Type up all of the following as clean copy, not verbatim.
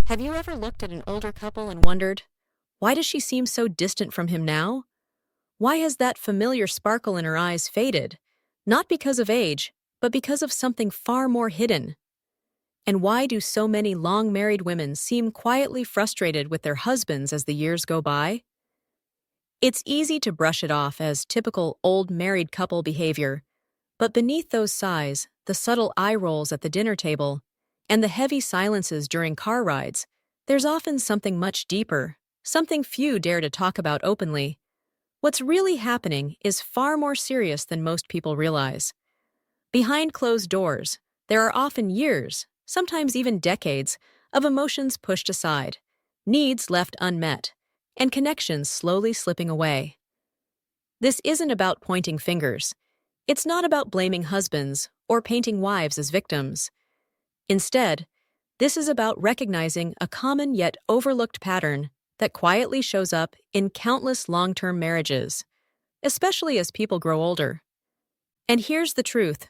Have you ever looked at an older couple and wondered, why does she seem so distant from him now? Why has that familiar sparkle in her eyes faded? Not because of age, but because of something far more hidden. And why do so many long-married women seem quietly frustrated with their husbands as the years go by? It's easy to brush it off as typical old married couple behavior, but beneath those sighs, the subtle eye rolls at the dinner table, and the heavy silences during car rides, there's often something much deeper, something few dare to talk about openly. What's really happening is far more serious than most people realize. Behind closed doors, there are often years, sometimes even decades, of emotions pushed aside, needs left unmet, and connections slowly slipping away. This isn't about pointing fingers. It's not about blaming husbands or painting wives as victims. Instead, this is about recognizing a common yet overlooked pattern that quietly shows up in countless long-term marriages, especially as people grow older. And here's the truth: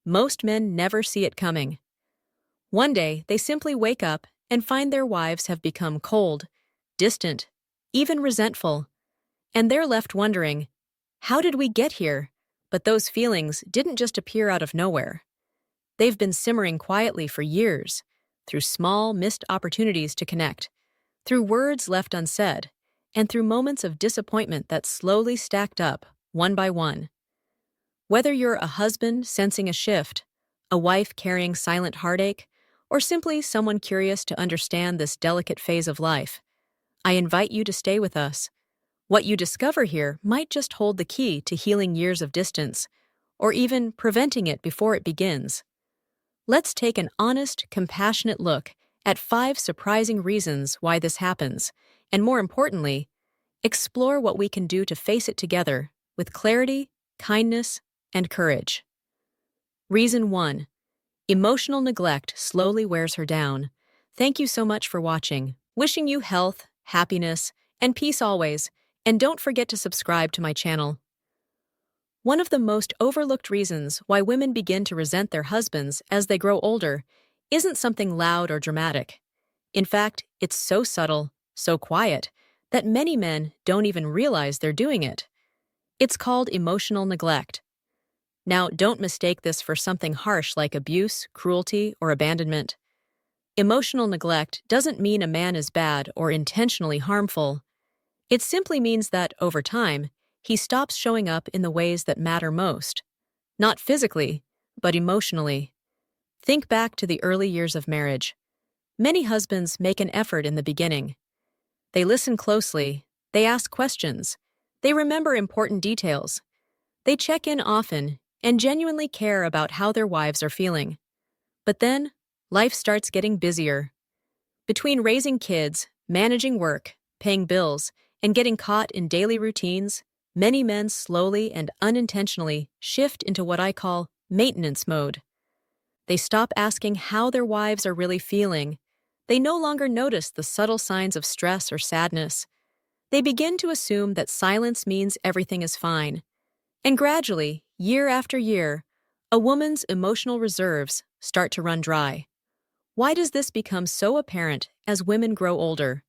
most men never see it coming. One day, they simply wake up and find their wives have become cold, distant, even resentful, and they're left wondering, how did we get here? But those feelings didn't just appear out of nowhere. They've been simmering quietly for years, through small, missed opportunities to connect, through words left unsaid, and through moments of disappointment that slowly stacked up, one by one. Whether you're a husband sensing a shift, a wife carrying silent heartache, or simply someone curious to understand this delicate phase of life, I invite you to stay with us. What you discover here might just hold the key to healing years of distance, or even preventing it before it begins. Let's take an honest, compassionate look at 5 surprising reasons why this happens, and more importantly, explore what we can do to face it together with clarity, kindness, and courage. Reason 1. Emotional neglect slowly wears her down. Thank you so much for watching. Wishing you health, happiness, and peace always, and don't forget to subscribe to my channel. One of the most overlooked reasons why women begin to resent their husbands as they grow older isn't something loud or dramatic. In fact, it's so subtle, so quiet, that many men don't even realize they're doing it. It's called emotional neglect. Now, don't mistake this for something harsh like abuse, cruelty, or abandonment. Emotional neglect doesn't mean a man is bad or intentionally harmful. It simply means that, over time, he stops showing up in the ways that matter most. Not physically, but emotionally. Think back to the early years of marriage. Many husbands make an effort in the beginning. They listen closely, they ask questions, they remember important details. They check in often and genuinely care about how their wives are feeling. But then, life starts getting busier. Between raising kids, managing work, paying bills, and getting caught in daily routines, many men slowly and unintentionally shift into what I call maintenance mode. They stop asking how their wives are really feeling. They no longer notice the subtle signs of stress or sadness. They begin to assume that silence means everything is fine. And gradually, year after year, a woman's emotional reserves start to run dry. Why does this become so apparent as women grow older?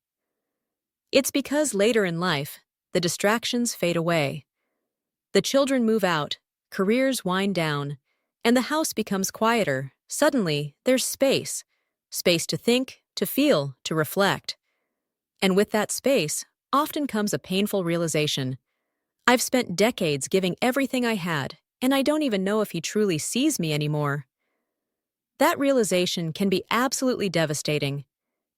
It's because later in life, the distractions fade away. The children move out, careers wind down, and the house becomes quieter. Suddenly, there's space. Space to think, to feel, to reflect. And with that space, often comes a painful realization. I've spent decades giving everything I had, and I don't even know if he truly sees me anymore. That realization can be absolutely devastating.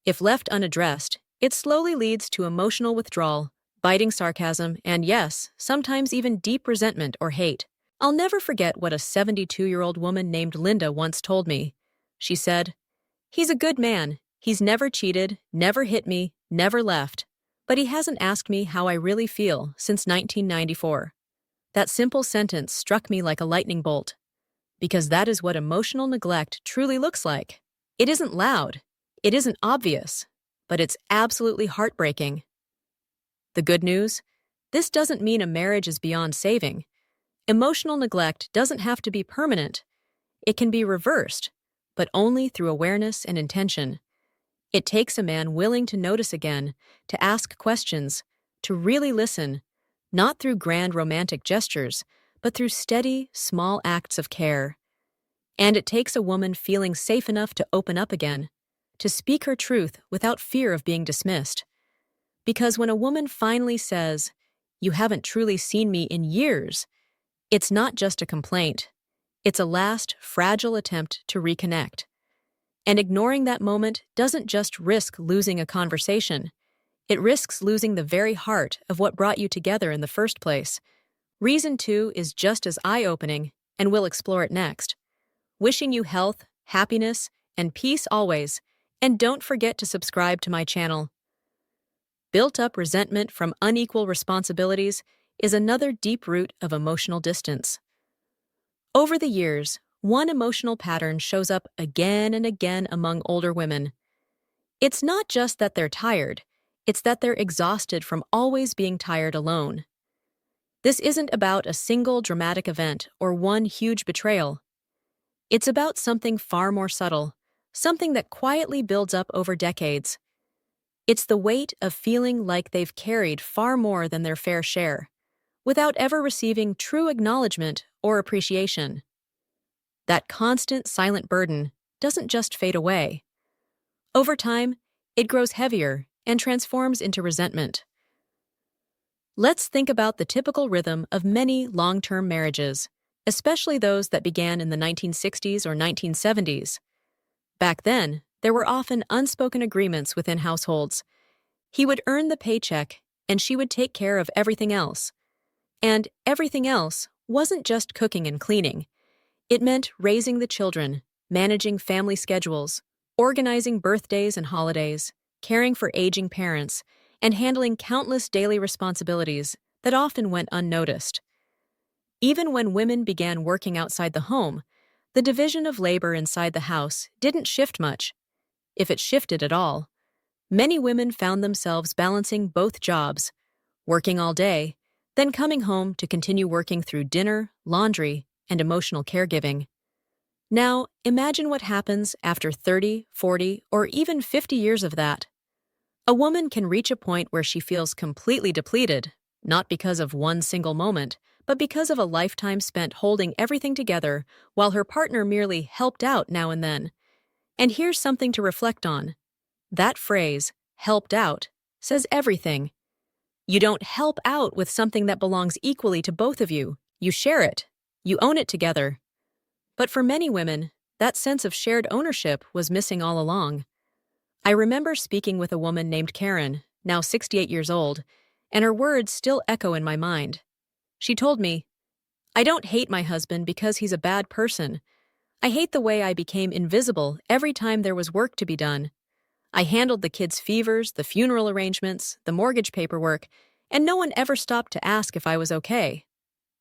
If left unaddressed, it slowly leads to emotional withdrawal, biting sarcasm, and yes, sometimes even deep resentment or hate. I'll never forget what a 72-year-old woman named Linda once told me. She said, "He's a good man. He's never cheated, never hit me, never left. But he hasn't asked me how I really feel since 1994. That simple sentence struck me like a lightning bolt. Because that is what emotional neglect truly looks like. It isn't loud. It isn't obvious. But it's absolutely heartbreaking. The good news? This doesn't mean a marriage is beyond saving. Emotional neglect doesn't have to be permanent. It can be reversed, but only through awareness and intention. It takes a man willing to notice again, to ask questions, to really listen, not through grand romantic gestures, but through steady, small acts of care. And it takes a woman feeling safe enough to open up again, to speak her truth without fear of being dismissed. Because when a woman finally says, "You haven't truly seen me in years," it's not just a complaint. It's a last, fragile attempt to reconnect. And ignoring that moment doesn't just risk losing a conversation. It risks losing the very heart of what brought you together in the first place. Reason 2 is just as eye-opening, and we'll explore it next. Wishing you health, happiness, and peace always, and don't forget to subscribe to my channel. Built-up resentment from unequal responsibilities is another deep root of emotional distance. Over the years, one emotional pattern shows up again and again among older women. It's not just that they're tired, it's that they're exhausted from always being tired alone. This isn't about a single dramatic event or one huge betrayal. It's about something far more subtle, something that quietly builds up over decades. It's the weight of feeling like they've carried far more than their fair share, without ever receiving true acknowledgement or appreciation. That constant silent burden doesn't just fade away. Over time, it grows heavier and transforms into resentment. Let's think about the typical rhythm of many long-term marriages, especially those that began in the 1960s or 1970s. Back then, there were often unspoken agreements within households. He would earn the paycheck, and she would take care of everything else. And everything else wasn't just cooking and cleaning. It meant raising the children, managing family schedules, organizing birthdays and holidays, caring for aging parents, and handling countless daily responsibilities that often went unnoticed. Even when women began working outside the home, the division of labor inside the house didn't shift much, if it shifted at all. Many women found themselves balancing both jobs, working all day, then coming home to continue working through dinner, laundry, and emotional caregiving. Now, imagine what happens after 30, 40, or even 50 years of that. A woman can reach a point where she feels completely depleted, not because of one single moment, but because of a lifetime spent holding everything together while her partner merely helped out now and then. And here's something to reflect on. That phrase, helped out, says everything. You don't help out with something that belongs equally to both of you. You share it. You own it together. But for many women, that sense of shared ownership was missing all along. I remember speaking with a woman named Karen, now 68 years old, and her words still echo in my mind. She told me, "I don't hate my husband because he's a bad person. I hate the way I became invisible every time there was work to be done. I handled the kids' fevers, the funeral arrangements, the mortgage paperwork, and no one ever stopped to ask if I was okay."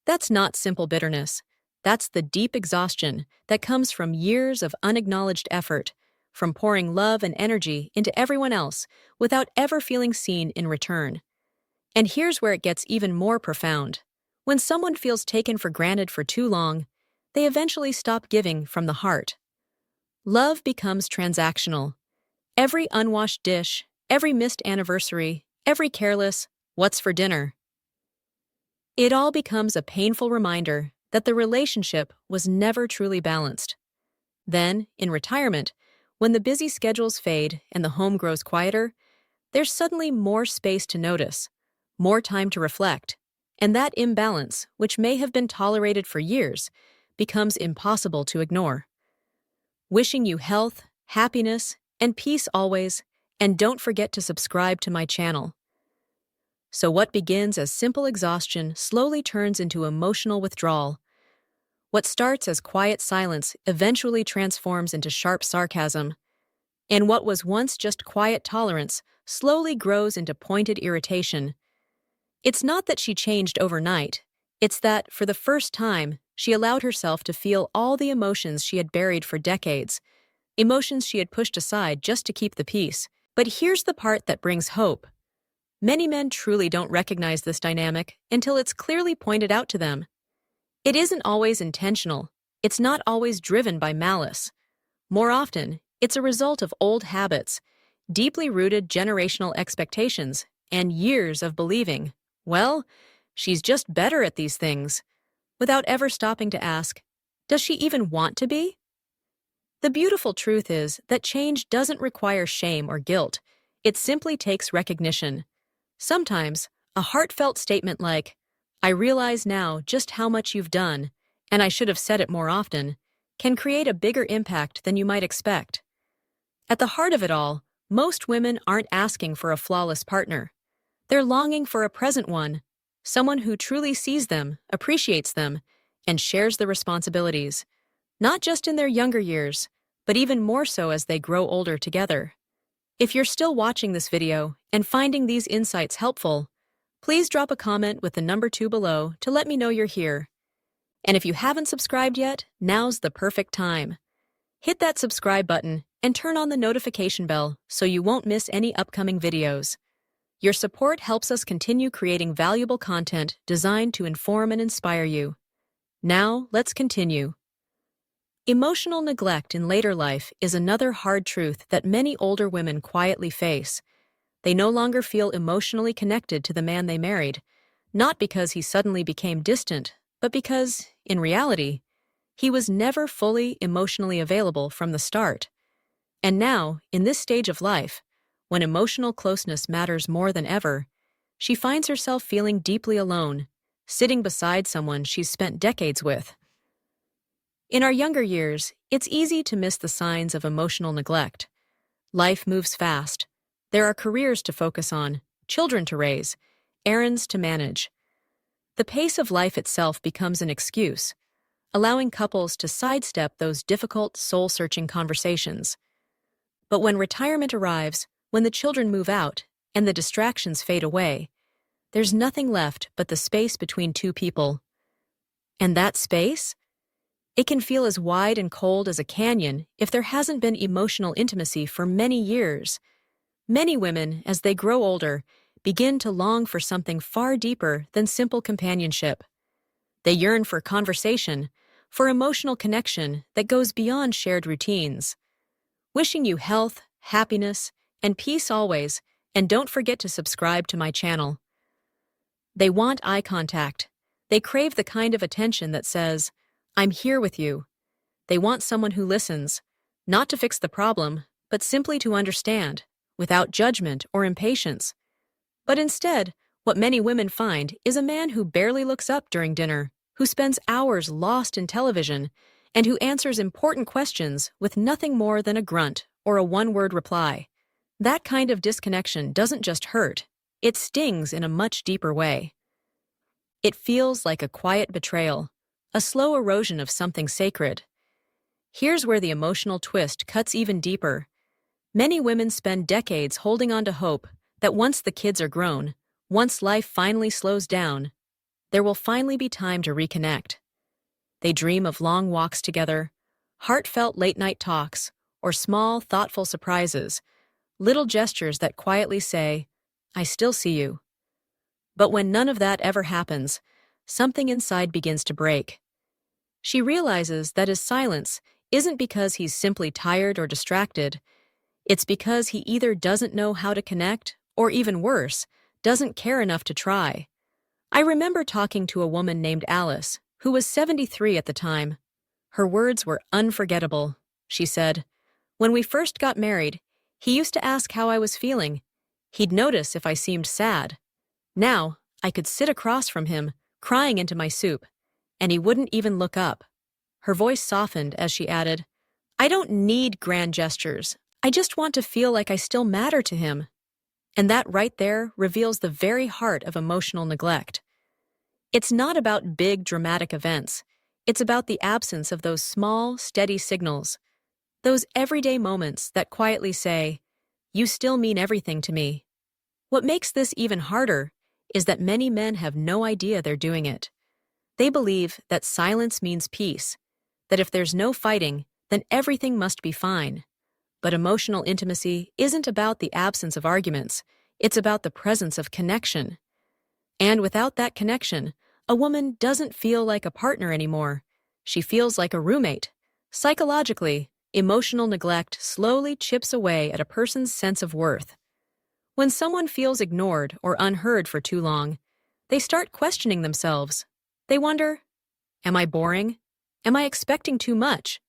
That's not simple bitterness. That's the deep exhaustion that comes from years of unacknowledged effort, from pouring love and energy into everyone else without ever feeling seen in return. And here's where it gets even more profound. When someone feels taken for granted for too long, they eventually stop giving from the heart. Love becomes transactional. Every unwashed dish, every missed anniversary, every careless, "What's for dinner?" It all becomes a painful reminder that the relationship was never truly balanced. Then, in retirement, when the busy schedules fade and the home grows quieter, there's suddenly more space to notice, more time to reflect, and that imbalance, which may have been tolerated for years, becomes impossible to ignore. Wishing you health, happiness, and peace always, and don't forget to subscribe to my channel. So what begins as simple exhaustion slowly turns into emotional withdrawal. What starts as quiet silence eventually transforms into sharp sarcasm. And what was once just quiet tolerance slowly grows into pointed irritation. It's not that she changed overnight. It's that, for the first time, she allowed herself to feel all the emotions she had buried for decades, emotions she had pushed aside just to keep the peace. But here's the part that brings hope. Many men truly don't recognize this dynamic until it's clearly pointed out to them. It isn't always intentional. It's not always driven by malice. More often, it's a result of old habits, deeply rooted generational expectations, and years of believing, well, she's just better at these things, without ever stopping to ask, does she even want to be? The beautiful truth is that change doesn't require shame or guilt. It simply takes recognition. Sometimes, a heartfelt statement like, I realize now just how much you've done, and I should have said it more often, can create a bigger impact than you might expect. At the heart of it all, most women aren't asking for a flawless partner. They're longing for a present one, someone who truly sees them, appreciates them, and shares the responsibilities, not just in their younger years, but even more so as they grow older together. If you're still watching this video and finding these insights helpful, please drop a comment with the number 2 below to let me know you're here. And if you haven't subscribed yet, now's the perfect time. Hit that subscribe button and turn on the notification bell so you won't miss any upcoming videos. Your support helps us continue creating valuable content designed to inform and inspire you. Now, let's continue. Emotional neglect in later life is another hard truth that many older women quietly face. They no longer feel emotionally connected to the man they married, not because he suddenly became distant, but because, in reality, he was never fully emotionally available from the start. And now, in this stage of life, when emotional closeness matters more than ever, she finds herself feeling deeply alone, sitting beside someone she's spent decades with. In our younger years, it's easy to miss the signs of emotional neglect. Life moves fast. There are careers to focus on, children to raise, errands to manage. The pace of life itself becomes an excuse, allowing couples to sidestep those difficult, soul-searching conversations. But when retirement arrives, when the children move out, and the distractions fade away, there's nothing left but the space between two people. And that space? It can feel as wide and cold as a canyon if there hasn't been emotional intimacy for many years. Many women, as they grow older, begin to long for something far deeper than simple companionship. They yearn for conversation, for emotional connection that goes beyond shared routines. Wishing you health, happiness, and peace always, and don't forget to subscribe to my channel. They want eye contact. They crave the kind of attention that says, I'm here with you. They want someone who listens, not to fix the problem, but simply to understand, without judgment or impatience. But instead, what many women find is a man who barely looks up during dinner, who spends hours lost in television, and who answers important questions with nothing more than a grunt or a one-word reply. That kind of disconnection doesn't just hurt, it stings in a much deeper way. It feels like a quiet betrayal, a slow erosion of something sacred. Here's where the emotional twist cuts even deeper. Many women spend decades holding on to hope that once the kids are grown, once life finally slows down, there will finally be time to reconnect. They dream of long walks together, heartfelt late-night talks, or small, thoughtful surprises, little gestures that quietly say, I still see you. But when none of that ever happens, something inside begins to break. She realizes that his silence isn't because he's simply tired or distracted. It's because he either doesn't know how to connect, or even worse, doesn't care enough to try. I remember talking to a woman named Alice, who was 73 at the time. Her words were unforgettable. She said, when we first got married, he used to ask how I was feeling. He'd notice if I seemed sad. Now, I could sit across from him, crying into my soup, and he wouldn't even look up. Her voice softened as she added, I don't need grand gestures. I just want to feel like I still matter to him. And that right there reveals the very heart of emotional neglect. It's not about big, dramatic events. It's about the absence of those small, steady signals. Those everyday moments that quietly say, you still mean everything to me. What makes this even harder is that many men have no idea they're doing it. They believe that silence means peace, that if there's no fighting, then everything must be fine. But emotional intimacy isn't about the absence of arguments, it's about the presence of connection. And without that connection, a woman doesn't feel like a partner anymore. She feels like a roommate. Psychologically, Emotional neglect slowly chips away at a person's sense of worth. When someone feels ignored or unheard for too long, they start questioning themselves. They wonder, am I boring? Am I expecting too much?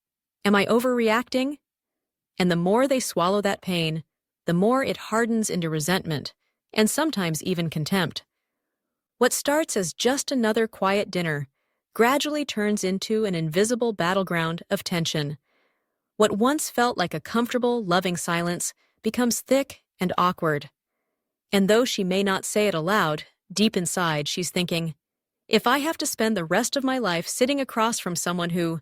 Am I overreacting? And the more they swallow that pain, the more it hardens into resentment, and sometimes even contempt. What starts as just another quiet dinner gradually turns into an invisible battleground of tension. What once felt like a comfortable, loving silence becomes thick and awkward. And though she may not say it aloud, deep inside she's thinking, if I have to spend the rest of my life sitting across from someone who,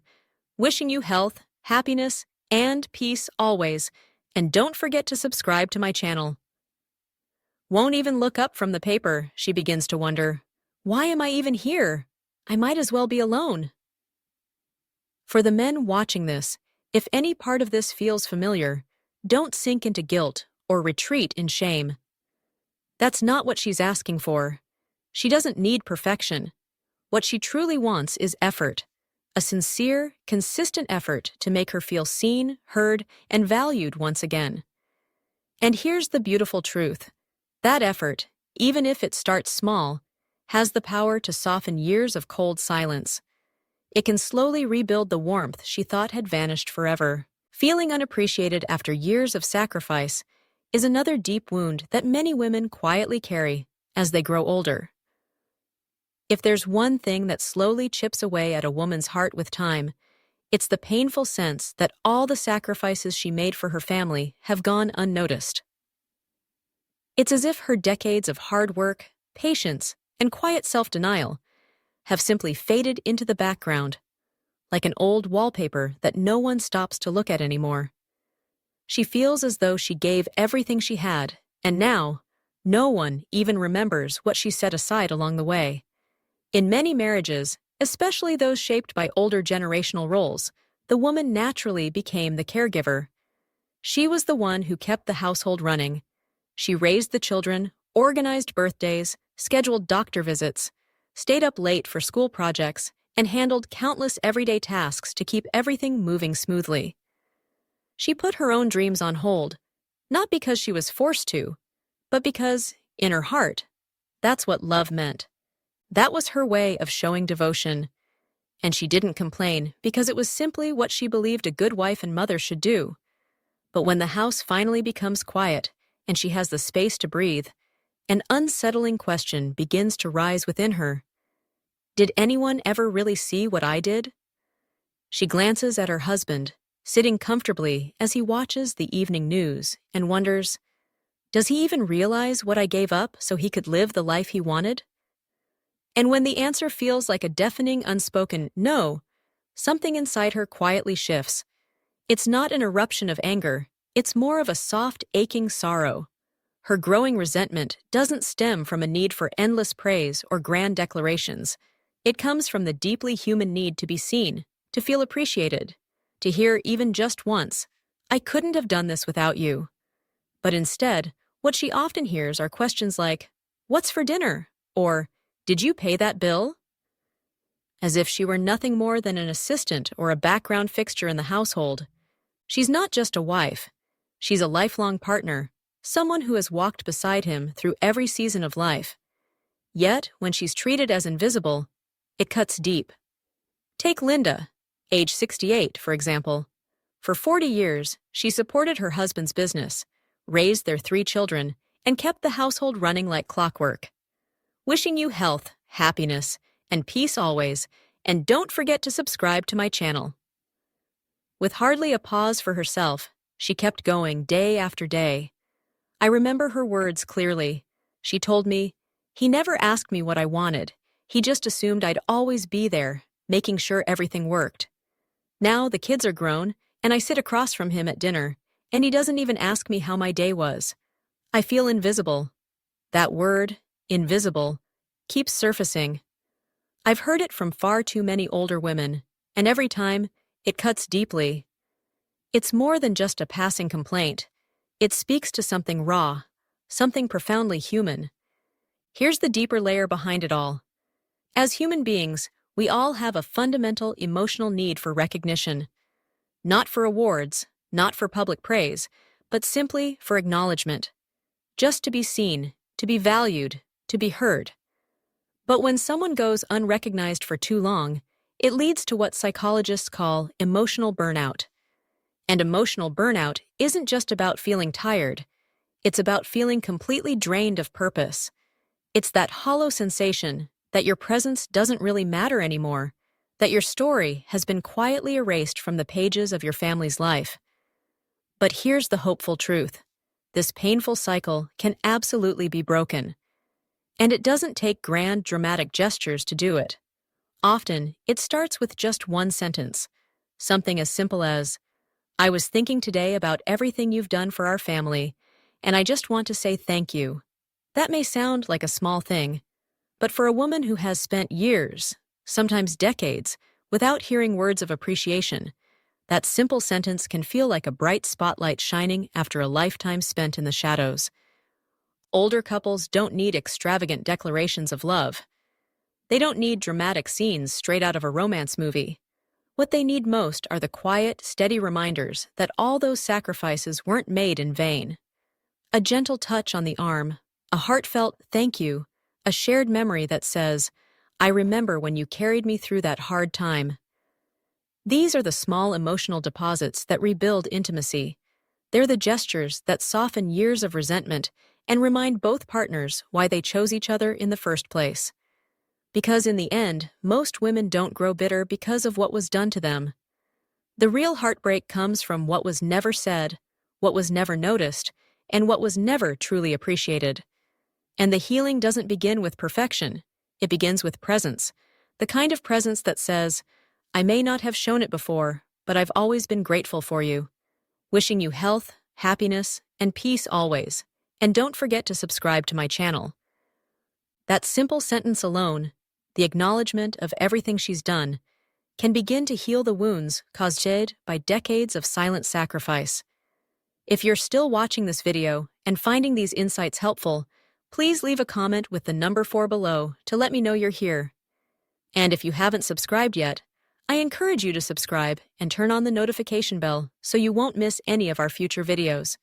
wishing you health, happiness, and peace always, and don't forget to subscribe to my channel. Won't even look up from the paper, she begins to wonder, why am I even here? I might as well be alone. For the men watching this, if any part of this feels familiar, don't sink into guilt or retreat in shame. That's not what she's asking for. She doesn't need perfection. What she truly wants is effort, a sincere, consistent effort to make her feel seen, heard, and valued once again. And here's the beautiful truth. That effort, even if it starts small, has the power to soften years of cold silence. It can slowly rebuild the warmth she thought had vanished forever. Feeling unappreciated after years of sacrifice is another deep wound that many women quietly carry as they grow older. If there's one thing that slowly chips away at a woman's heart with time, it's the painful sense that all the sacrifices she made for her family have gone unnoticed. It's as if her decades of hard work, patience, and quiet self-denial have simply faded into the background, like an old wallpaper that no one stops to look at anymore. She feels as though she gave everything she had, and now, no one even remembers what she set aside along the way. In many marriages, especially those shaped by older generational roles, the woman naturally became the caregiver. She was the one who kept the household running. She raised the children, organized birthdays, scheduled doctor visits, stayed up late for school projects, and handled countless everyday tasks to keep everything moving smoothly. She put her own dreams on hold, not because she was forced to, but because, in her heart, that's what love meant. That was her way of showing devotion. And she didn't complain because it was simply what she believed a good wife and mother should do. But when the house finally becomes quiet and she has the space to breathe, an unsettling question begins to rise within her. Did anyone ever really see what I did? She glances at her husband, sitting comfortably as he watches the evening news, and wonders, does he even realize what I gave up so he could live the life he wanted? And when the answer feels like a deafening, unspoken no, something inside her quietly shifts. It's not an eruption of anger, it's more of a soft, aching sorrow. Her growing resentment doesn't stem from a need for endless praise or grand declarations. It comes from the deeply human need to be seen, to feel appreciated, to hear even just once, I couldn't have done this without you. But instead, what she often hears are questions like, what's for dinner? Or, did you pay that bill? As if she were nothing more than an assistant or a background fixture in the household. She's not just a wife. She's a lifelong partner, someone who has walked beside him through every season of life. Yet, when she's treated as invisible, it cuts deep. Take Linda, age 68, for example. For 40 years, she supported her husband's business, raised their 3 children, and kept the household running like clockwork. Wishing you health, happiness, and peace always, and don't forget to subscribe to my channel. With hardly a pause for herself, she kept going day after day. I remember her words clearly. She told me, he never asked me what I wanted. He just assumed I'd always be there, making sure everything worked. Now the kids are grown, and I sit across from him at dinner, and he doesn't even ask me how my day was. I feel invisible. That word, invisible, keeps surfacing. I've heard it from far too many older women, and every time, it cuts deeply. It's more than just a passing complaint. It speaks to something raw, something profoundly human. Here's the deeper layer behind it all. As human beings, we all have a fundamental emotional need for recognition. Not for awards, not for public praise, but simply for acknowledgement. Just to be seen, to be valued, to be heard. But when someone goes unrecognized for too long, it leads to what psychologists call emotional burnout. And emotional burnout isn't just about feeling tired. It's about feeling completely drained of purpose. It's that hollow sensation that your presence doesn't really matter anymore, that your story has been quietly erased from the pages of your family's life. But here's the hopeful truth. This painful cycle can absolutely be broken. And it doesn't take grand, dramatic gestures to do it. Often, it starts with just one sentence. Something as simple as, "I was thinking today about everything you've done for our family, and I just want to say thank you." That may sound like a small thing, but for a woman who has spent years, sometimes decades, without hearing words of appreciation, that simple sentence can feel like a bright spotlight shining after a lifetime spent in the shadows. Older couples don't need extravagant declarations of love. They don't need dramatic scenes straight out of a romance movie. What they need most are the quiet, steady reminders that all those sacrifices weren't made in vain. A gentle touch on the arm, a heartfelt thank you, a shared memory that says, "I remember when you carried me through that hard time." These are the small emotional deposits that rebuild intimacy. They're the gestures that soften years of resentment and remind both partners why they chose each other in the first place. Because in the end, most women don't grow bitter because of what was done to them. The real heartbreak comes from what was never said, what was never noticed, and what was never truly appreciated. And the healing doesn't begin with perfection. It begins with presence. The kind of presence that says, "I may not have shown it before, but I've always been grateful for you. Wishing you health, happiness, and peace always. And don't forget to subscribe to my channel." That simple sentence alone, the acknowledgement of everything she's done, can begin to heal the wounds caused by decades of silent sacrifice. If you're still watching this video and finding these insights helpful, please leave a comment with the number 4 below to let me know you're here. And if you haven't subscribed yet, I encourage you to subscribe and turn on the notification bell so you won't miss any of our future videos.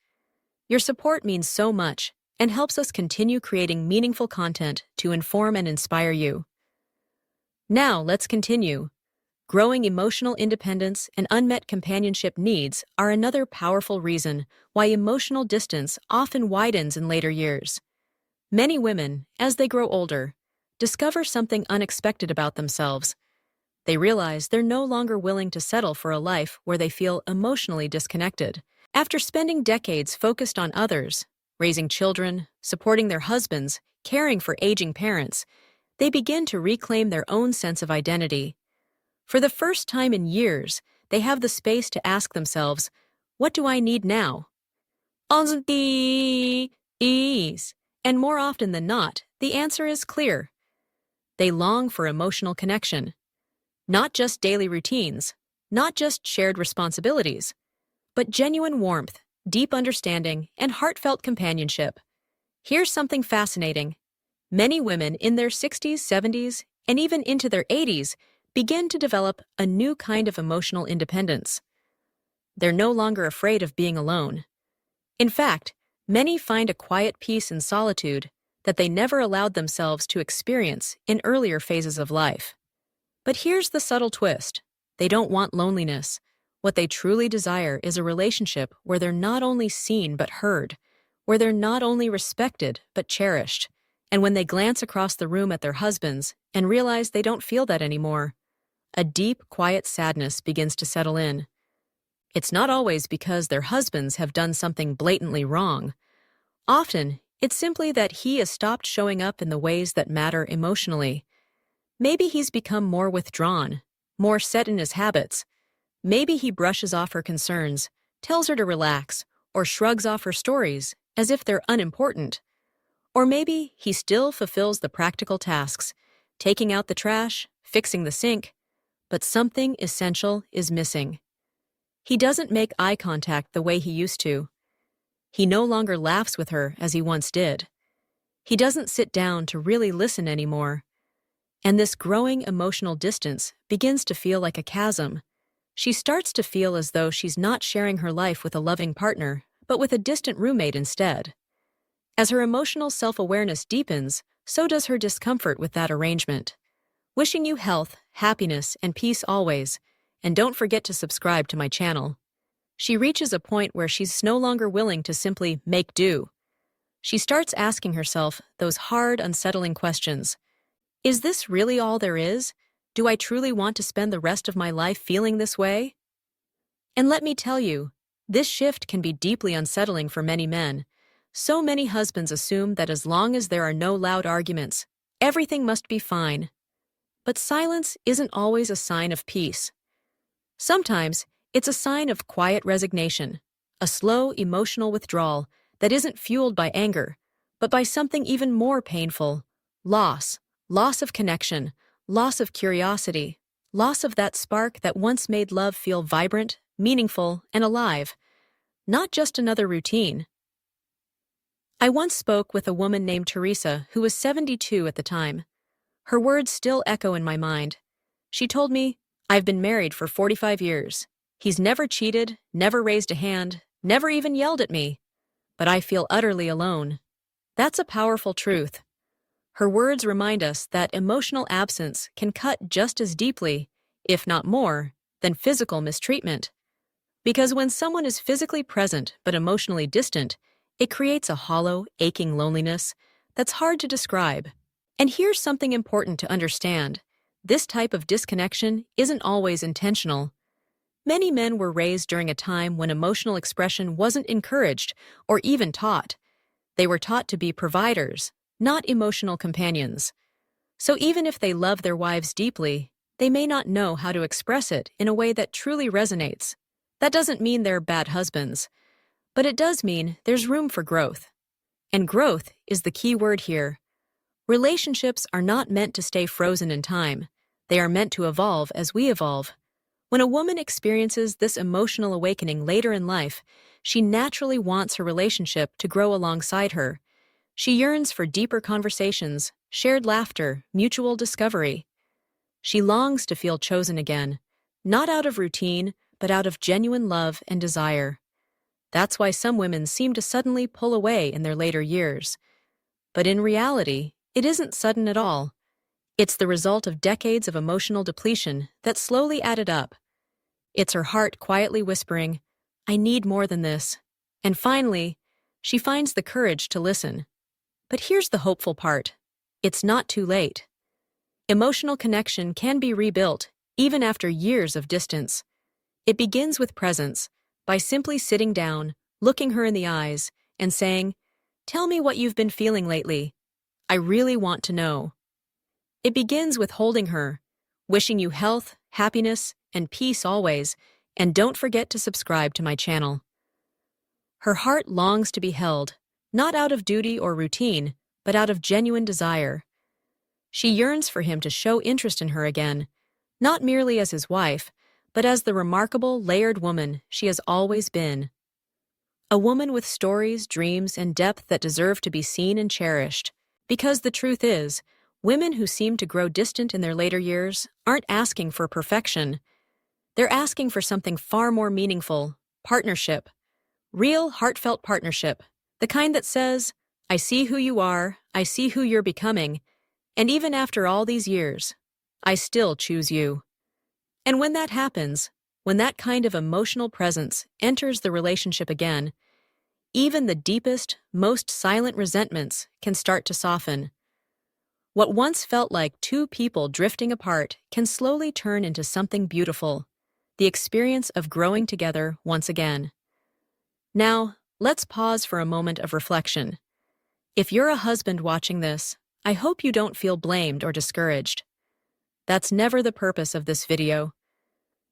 Your support means so much and helps us continue creating meaningful content to inform and inspire you. Now, let's continue. Growing emotional independence and unmet companionship needs are another powerful reason why emotional distance often widens in later years. Many women, as they grow older, discover something unexpected about themselves. They realize they're no longer willing to settle for a life where they feel emotionally disconnected. After spending decades focused on others, raising children, supporting their husbands, caring for aging parents, they begin to reclaim their own sense of identity. For the first time in years, they have the space to ask themselves, "What do I need now?" And more often than not, the answer is clear. They long for emotional connection. Not just daily routines, not just shared responsibilities, but genuine warmth, deep understanding, and heartfelt companionship. Here's something fascinating. Many women in their 60s, 70s, and even into their 80s begin to develop a new kind of emotional independence. They're no longer afraid of being alone. In fact, many find a quiet peace and solitude that they never allowed themselves to experience in earlier phases of life. But here's the subtle twist. They don't want loneliness. What they truly desire is a relationship where they're not only seen but heard, where they're not only respected but cherished. And when they glance across the room at their husbands and realize they don't feel that anymore, a deep, quiet sadness begins to settle in. It's not always because their husbands have done something blatantly wrong. Often, it's simply that he has stopped showing up in the ways that matter emotionally. Maybe he's become more withdrawn, more set in his habits. Maybe he brushes off her concerns, tells her to relax, or shrugs off her stories as if they're unimportant. Or maybe he still fulfills the practical tasks, taking out the trash, fixing the sink, but something essential is missing. He doesn't make eye contact the way he used to. He no longer laughs with her as he once did. He doesn't sit down to really listen anymore. And this growing emotional distance begins to feel like a chasm. She starts to feel as though she's not sharing her life with a loving partner, but with a distant roommate instead. As her emotional self-awareness deepens, so does her discomfort with that arrangement. Wishing you health, happiness, and peace always, and don't forget to subscribe to my channel. She reaches a point where she's no longer willing to simply make do. She starts asking herself those hard, unsettling questions. Is this really all there is? Do I truly want to spend the rest of my life feeling this way? And let me tell you, this shift can be deeply unsettling for many men. So many husbands assume that as long as there are no loud arguments, everything must be fine. But silence isn't always a sign of peace. Sometimes, it's a sign of quiet resignation, a slow emotional withdrawal that isn't fueled by anger, but by something even more painful: loss of connection, loss of curiosity, loss of that spark that once made love feel vibrant, meaningful, and alive, not just another routine. I once spoke with a woman named Teresa who was 72 at the time. Her words still echo in my mind. She told me, "I've been married for 45 years. He's never cheated, never raised a hand, never even yelled at me. But I feel utterly alone." That's a powerful truth. Her words remind us that emotional absence can cut just as deeply, if not more, than physical mistreatment. Because when someone is physically present but emotionally distant, it creates a hollow, aching loneliness that's hard to describe. And here's something important to understand. This type of disconnection isn't always intentional. Many men were raised during a time when emotional expression wasn't encouraged or even taught. They were taught to be providers, not emotional companions. So even if they love their wives deeply, they may not know how to express it in a way that truly resonates. That doesn't mean they're bad husbands, but it does mean there's room for growth. And growth is the key word here. Relationships are not meant to stay frozen in time. They are meant to evolve as we evolve. When a woman experiences this emotional awakening later in life, she naturally wants her relationship to grow alongside her. She yearns for deeper conversations, shared laughter, mutual discovery. She longs to feel chosen again, not out of routine, but out of genuine love and desire. That's why some women seem to suddenly pull away in their later years. But in reality, it isn't sudden at all. It's the result of decades of emotional depletion that slowly added up. It's her heart quietly whispering, "I need more than this." And finally, she finds the courage to listen. But here's the hopeful part. It's not too late. Emotional connection can be rebuilt, even after years of distance. It begins with presence, by simply sitting down, looking her in the eyes, and saying, "Tell me what you've been feeling lately. I really want to know." It begins with holding her, wishing you health, happiness, and peace always, and don't forget to subscribe to my channel. Her heart longs to be held, not out of duty or routine, but out of genuine desire. She yearns for him to show interest in her again, not merely as his wife, but as the remarkable, layered woman she has always been. A woman with stories, dreams, and depth that deserve to be seen and cherished. Because the truth is, women who seem to grow distant in their later years aren't asking for perfection. They're asking for something far more meaningful: partnership. Real, heartfelt partnership. The kind that says, "I see who you are, I see who you're becoming, and even after all these years, I still choose you." And when that happens, when that kind of emotional presence enters the relationship again, even the deepest, most silent resentments can start to soften. What once felt like two people drifting apart can slowly turn into something beautiful: the experience of growing together once again. Now, let's pause for a moment of reflection. If you're a husband watching this, I hope you don't feel blamed or discouraged. That's never the purpose of this video.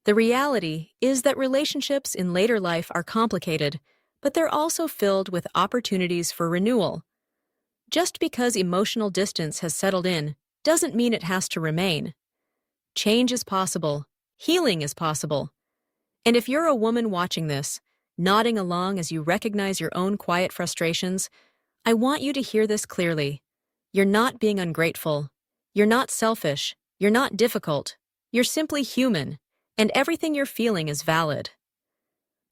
The reality is that relationships in later life are complicated, but they're also filled with opportunities for renewal. Just because emotional distance has settled in doesn't mean it has to remain. Change is possible. Healing is possible. And if you're a woman watching this, nodding along as you recognize your own quiet frustrations, I want you to hear this clearly. You're not being ungrateful. You're not selfish. You're not difficult. You're simply human. and everything you're feeling is valid.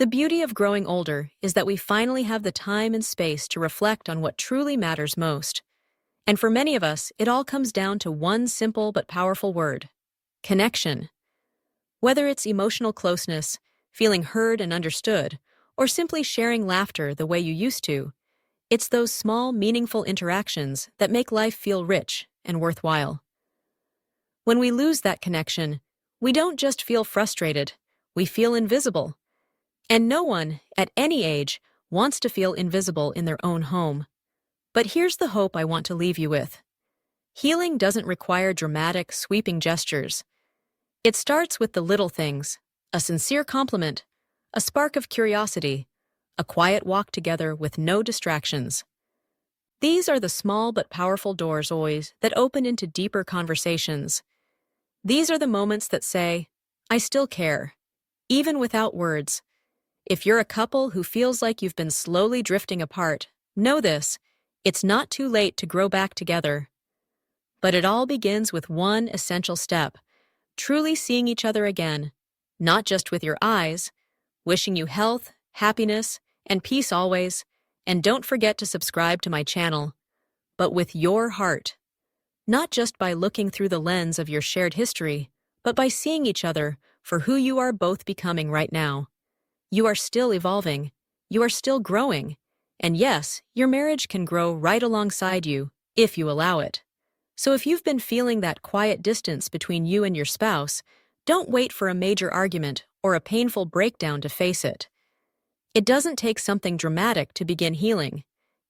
The beauty of growing older is that we finally have the time and space to reflect on what truly matters most. And for many of us, it all comes down to one simple but powerful word: connection. Whether it's emotional closeness, feeling heard and understood, or simply sharing laughter the way you used to, it's those small, meaningful interactions that make life feel rich and worthwhile. When we lose that connection, we don't just feel frustrated, we feel invisible. And no one, at any age, wants to feel invisible in their own home. But here's the hope I want to leave you with. Healing doesn't require dramatic, sweeping gestures. It starts with the little things: a sincere compliment, a spark of curiosity, a quiet walk together with no distractions. These are the small but powerful doors always that open into deeper conversations. These are the moments that say, "I still care," even without words. If you're a couple who feels like you've been slowly drifting apart, know this: it's not too late to grow back together. But it all begins with one essential step: truly seeing each other again, not just with your eyes. Wishing you health, happiness, and peace always. And don't forget to subscribe to my channel, but with your heart. Not just by looking through the lens of your shared history, but by seeing each other for who you are both becoming right now. You are still evolving, you are still growing, and yes, your marriage can grow right alongside you, if you allow it. So if you've been feeling that quiet distance between you and your spouse, don't wait for a major argument or a painful breakdown to face it. It doesn't take something dramatic to begin healing.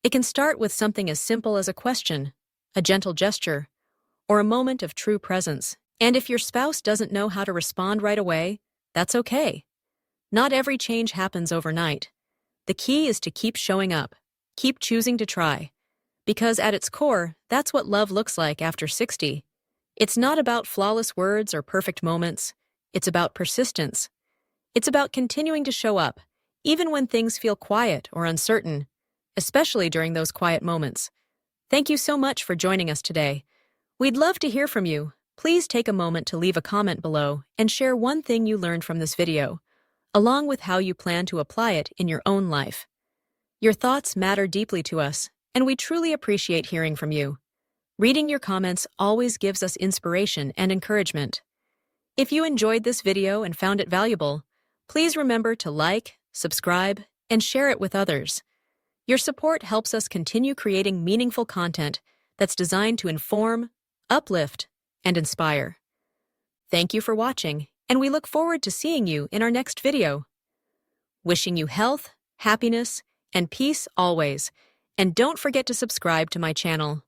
It can start with something as simple as a question, a gentle gesture, or a moment of true presence. And if your spouse doesn't know how to respond right away, that's okay. Not every change happens overnight. The key is to keep showing up, keep choosing to try. Because at its core, that's what love looks like after 60. It's not about flawless words or perfect moments. It's about persistence. It's about continuing to show up, even when things feel quiet or uncertain, especially during those quiet moments. Thank you so much for joining us today. We'd love to hear from you. Please take a moment to leave a comment below and share one thing you learned from this video, along with how you plan to apply it in your own life. Your thoughts matter deeply to us, and we truly appreciate hearing from you. Reading your comments always gives us inspiration and encouragement. If you enjoyed this video and found it valuable, please remember to like, subscribe, and share it with others. Your support helps us continue creating meaningful content that's designed to inform, uplift, and inspire. Thank you for watching, and we look forward to seeing you in our next video. Wishing you health, happiness, and peace always, and don't forget to subscribe to my channel.